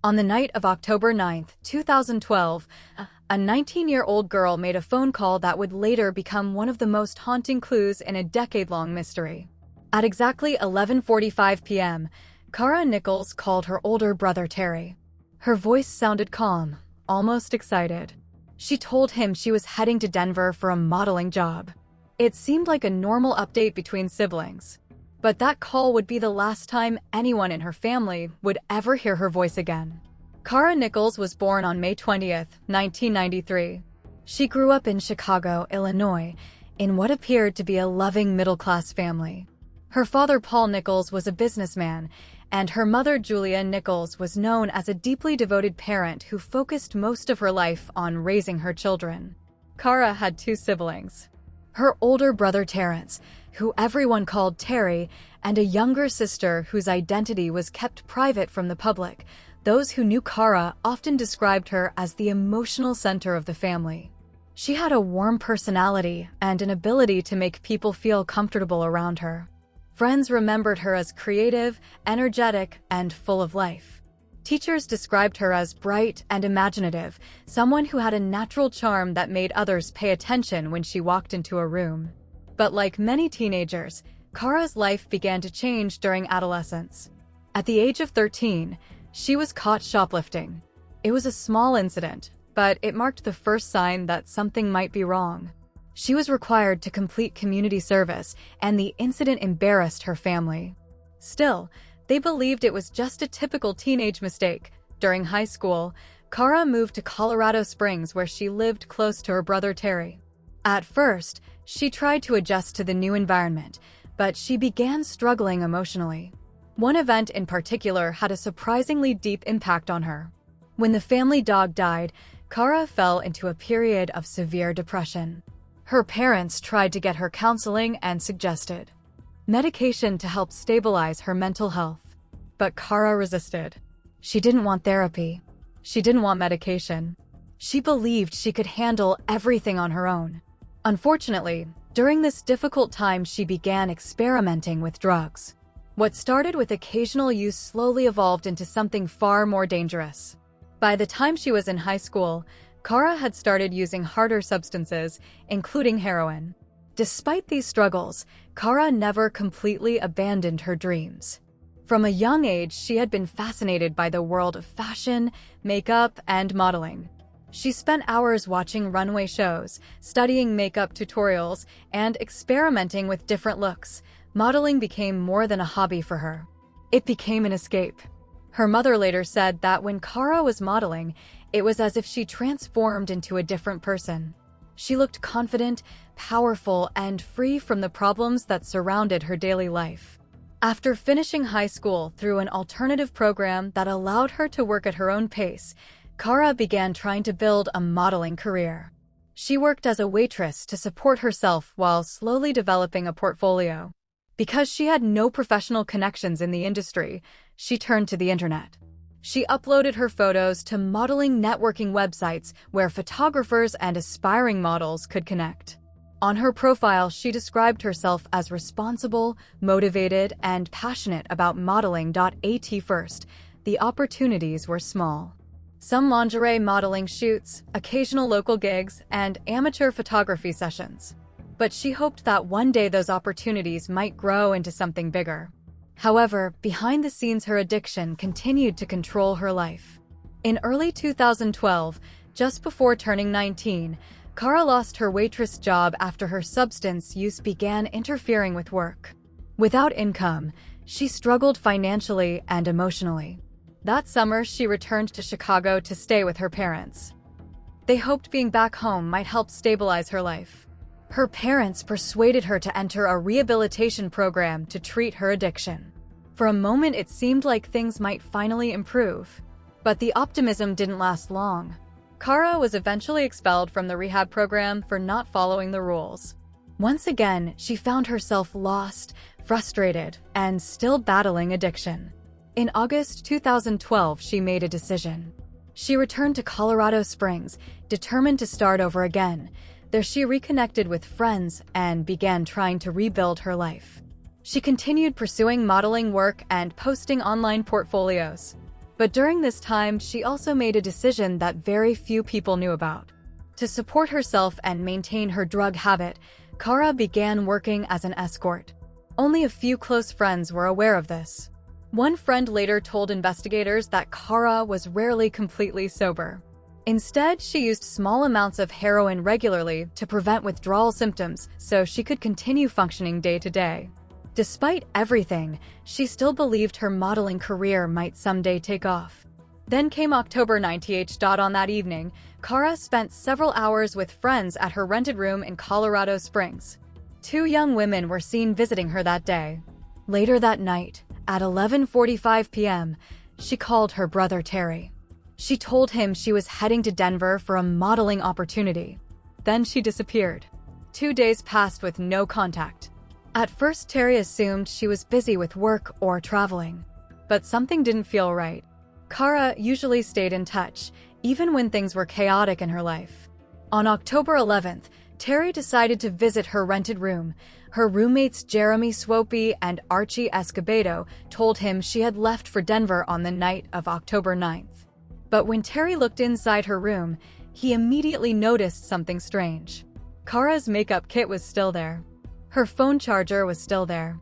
On the night of October 9, 2012, a 19-year-old girl made a phone call that would later become one of the most haunting clues in a decade-long mystery. At exactly 11:45 p.m., Cara Nichols called her older brother Terry. Her voice sounded calm, almost excited. She told him she was heading to Denver for a modeling job. It seemed like a normal update between siblings. But that call would be the last time anyone in her family would ever hear her voice again. Cara Nichols was born on May 20, 1993. She grew up in Chicago, Illinois, in what appeared to be a loving middle-class family. Her father, Paul Nichols, was a businessman, and her mother, Julia Nichols, was known as a deeply devoted parent who focused most of her life on raising her children. Cara had two siblings: her older brother Terrence, who everyone called Terry, and a younger sister whose identity was kept private from the public. Those who knew Cara often described her as the emotional center of the family. She had a warm personality and an ability to make people feel comfortable around her. Friends remembered her as creative, energetic, and full of life. Teachers described her as bright and imaginative, someone who had a natural charm that made others pay attention when she walked into a room. But like many teenagers, Cara's life began to change during adolescence. At the age of 13, she was caught shoplifting. It was a small incident, but it marked the first sign that something might be wrong. She was required to complete community service, and the incident embarrassed her family. Still, they believed it was just a typical teenage mistake. During high school, Cara moved to Colorado Springs, where she lived close to her brother Terry. At first, she tried to adjust to the new environment, but she began struggling emotionally. One event in particular had a surprisingly deep impact on her. When the family dog died, Cara fell into a period of severe depression. Her parents tried to get her counseling and suggested medication to help stabilize her mental health. But Cara resisted. She didn't want therapy. She didn't want medication. She believed she could handle everything on her own. Unfortunately, during this difficult time, she began experimenting with drugs. What started with occasional use slowly evolved into something far more dangerous. By the time she was in high school, Cara had started using harder substances, including heroin. Despite these struggles, Cara never completely abandoned her dreams. From a young age, she had been fascinated by the world of fashion, makeup, and modeling. She spent hours watching runway shows, studying makeup tutorials, and experimenting with different looks. Modeling became more than a hobby for her. It became an escape. Her mother later said that when Cara was modeling, it was as if she transformed into a different person. She looked confident, powerful, and free from the problems that surrounded her daily life. After finishing high school through an alternative program that allowed her to work at her own pace, Cara began trying to build a modeling career. She worked as a waitress to support herself while slowly developing a portfolio. Because she had no professional connections in the industry, she turned to the internet. She uploaded her photos to modeling networking websites where photographers and aspiring models could connect. On her profile, she described herself as responsible, motivated, and passionate about modeling. At first, the opportunities were small. Some lingerie modeling shoots, occasional local gigs, and amateur photography sessions. But she hoped that one day those opportunities might grow into something bigger. However, behind the scenes, her addiction continued to control her life. In early 2012, just before turning 19, Cara lost her waitress job after her substance use began interfering with work. Without income, she struggled financially and emotionally. That summer, she returned to Chicago to stay with her parents. They hoped being back home might help stabilize her life. Her parents persuaded her to enter a rehabilitation program to treat her addiction. For a moment, it seemed like things might finally improve. But the optimism didn't last long. Cara was eventually expelled from the rehab program for not following the rules. Once again, she found herself lost, frustrated, and still battling addiction. In August 2012, she made a decision. She returned to Colorado Springs, determined to start over again. There she reconnected with friends and began trying to rebuild her life. She continued pursuing modeling work and posting online portfolios. But during this time, she also made a decision that very few people knew about. To support herself and maintain her drug habit, Cara began working as an escort. Only a few close friends were aware of this. One friend later told investigators that Cara was rarely completely sober. Instead, she used small amounts of heroin regularly to prevent withdrawal symptoms so she could continue functioning day to day. Despite everything, she still believed her modeling career might someday take off. Then came October 98. On that evening, Cara spent several hours with friends at her rented room in Colorado Springs. Two young women were seen visiting her that day. Later that night, at 11:45 p.m., she called her brother Terry. She told him she was heading to Denver for a modeling opportunity. Then she disappeared. 2 days passed with no contact. At first, Terry assumed she was busy with work or traveling. But something didn't feel right. Cara usually stayed in touch, even when things were chaotic in her life. On October 11th, Terry decided to visit her rented room. Her roommates Jeremy Swope and Archie Escobedo told him she had left for Denver on the night of October 9th. But when Terry looked inside her room, he immediately noticed something strange. Cara's makeup kit was still there. Her phone charger was still there.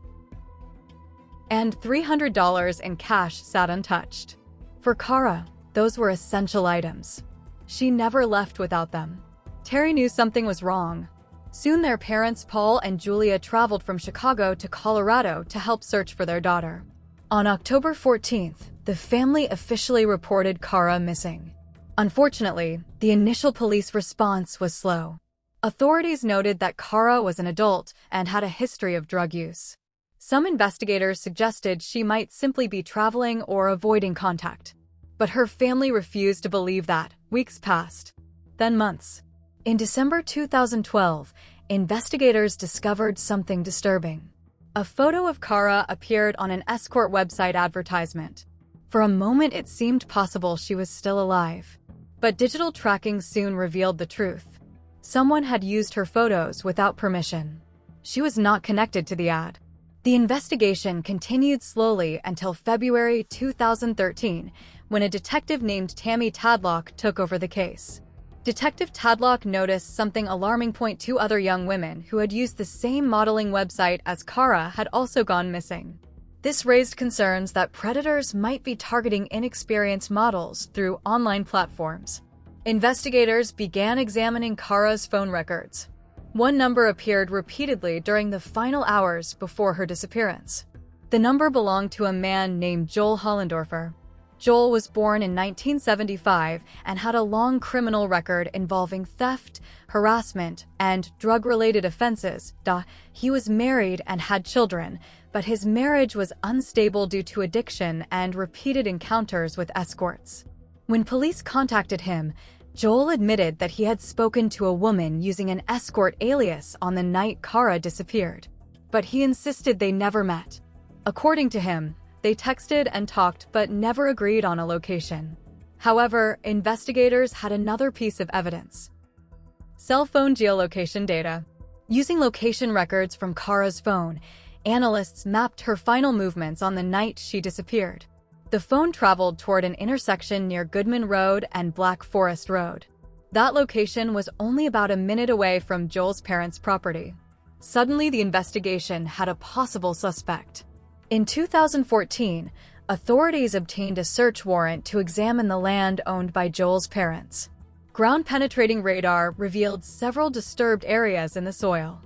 And $300 in cash sat untouched. For Cara, those were essential items. She never left without them. Terry knew something was wrong. Soon their parents, Paul and Julia, traveled from Chicago to Colorado to help search for their daughter. On October 14th, the family officially reported Cara missing. Unfortunately, the initial police response was slow. Authorities noted that Cara was an adult and had a history of drug use. Some investigators suggested she might simply be traveling or avoiding contact. But her family refused to believe that. Weeks passed. Then months. In December 2012, investigators discovered something disturbing. A photo of Cara appeared on an escort website advertisement. For a moment, it seemed possible she was still alive. But digital tracking soon revealed the truth. Someone had used her photos without permission. She was not connected to the ad. The investigation continued slowly until February 2013, when a detective named Tammy Tadlock took over the case. Detective Tadlock noticed something alarming. Two other young women who had used the same modeling website as Cara had also gone missing. This raised concerns that predators might be targeting inexperienced models through online platforms. Investigators began examining Cara's phone records. One number appeared repeatedly during the final hours before her disappearance. The number belonged to a man named Joel Hollendorfer. Joel was born in 1975 and had a long criminal record involving theft, harassment, and drug-related offenses. He was married and had children, but his marriage was unstable due to addiction and repeated encounters with escorts. When police contacted him, Joel admitted that he had spoken to a woman using an escort alias on the night Cara disappeared. But he insisted they never met. According to him, they texted and talked but never agreed on a location. However, investigators had another piece of evidence. Cell phone geolocation data. Using location records from Cara's phone, analysts mapped her final movements on the night she disappeared. The phone traveled toward an intersection near Goodman Road and Black Forest Road. That location was only about a minute away from Joel's parents' property. Suddenly, the investigation had a possible suspect. In 2014, authorities obtained a search warrant to examine the land owned by Joel's parents. Ground-penetrating radar revealed several disturbed areas in the soil.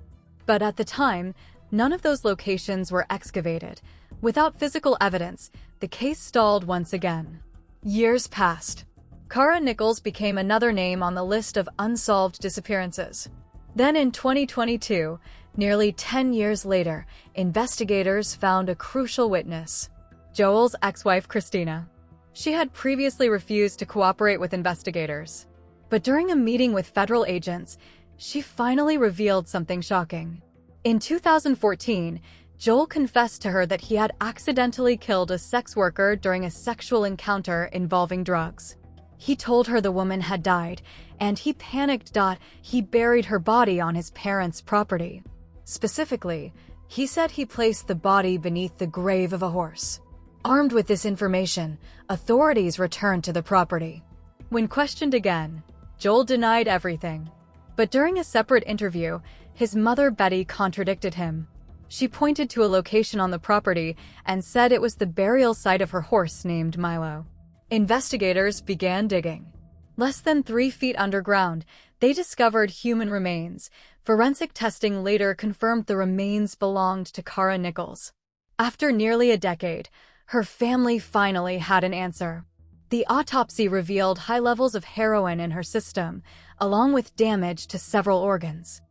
But at the time, none of those locations were excavated. Without physical evidence, the case stalled once again. Years passed. Cara Nichols became another name on the list of unsolved disappearances. Then in 2022, nearly 10 years later, investigators found a crucial witness: Joel's ex-wife Christina. She had previously refused to cooperate with investigators. But during a meeting with federal agents, she finally revealed something shocking. In 2014, Joel confessed to her that he had accidentally killed a sex worker during a sexual encounter involving drugs. He told her the woman had died, and he panicked. He buried her body on his parents' property. Specifically, he said he placed the body beneath the grave of a horse. Armed with this information, authorities returned to the property. When questioned again, Joel denied everything. But during a separate interview, his mother Betty contradicted him. She pointed to a location on the property and said it was the burial site of her horse named Milo. Investigators began digging. Less than 3 feet underground, they discovered human remains. Forensic testing later confirmed the remains belonged to Cara Nichols. After nearly a decade, her family finally had an answer. The autopsy revealed high levels of heroin in her system, along with damage to several organs.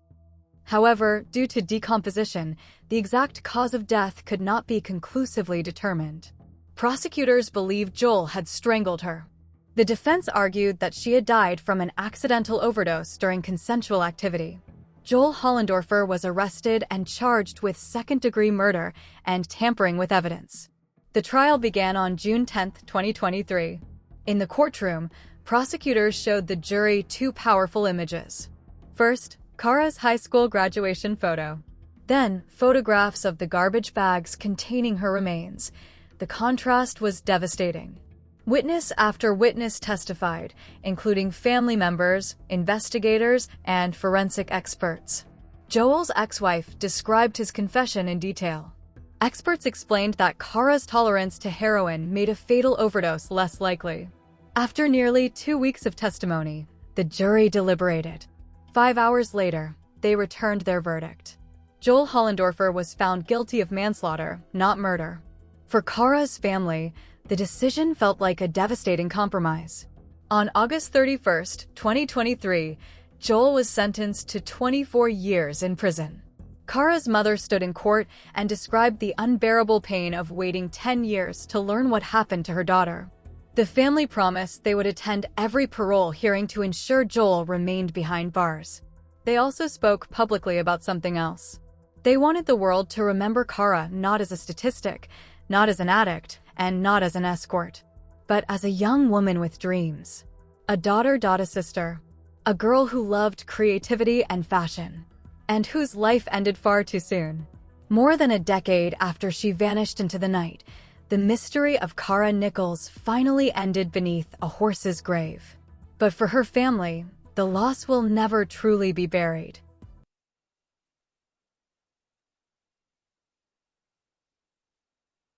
However, due to decomposition, the exact cause of death could not be conclusively determined. Prosecutors believed Joel had strangled her. The defense argued that she had died from an accidental overdose during consensual activity. Joel Hollendorfer was arrested and charged with second-degree murder and tampering with evidence. The trial began on June 10, 2023. In the courtroom, prosecutors showed the jury 2 powerful images. First, Cara's high school graduation photo. Then, photographs of the garbage bags containing her remains. The contrast was devastating. Witness after witness testified, including family members, investigators, and forensic experts. Joel's ex-wife described his confession in detail. Experts explained that Cara's tolerance to heroin made a fatal overdose less likely. After nearly 2 weeks of testimony, the jury deliberated. 5 hours later, they returned their verdict. Joel Hollendorfer was found guilty of manslaughter, not murder. For Cara's family, the decision felt like a devastating compromise. On August 31, 2023, Joel was sentenced to 24 years in prison. Cara's mother stood in court and described the unbearable pain of waiting 10 years to learn what happened to her daughter. The family promised they would attend every parole hearing to ensure Joel remained behind bars. They also spoke publicly about something else. They wanted the world to remember Cara not as a statistic, not as an addict, and not as an escort, but as a young woman with dreams. A daughter, a sister. A girl who loved creativity and fashion, and whose life ended far too soon. More than a decade after she vanished into the night, the mystery of Cara Nichols finally ended beneath a horse's grave. But for her family, the loss will never truly be buried.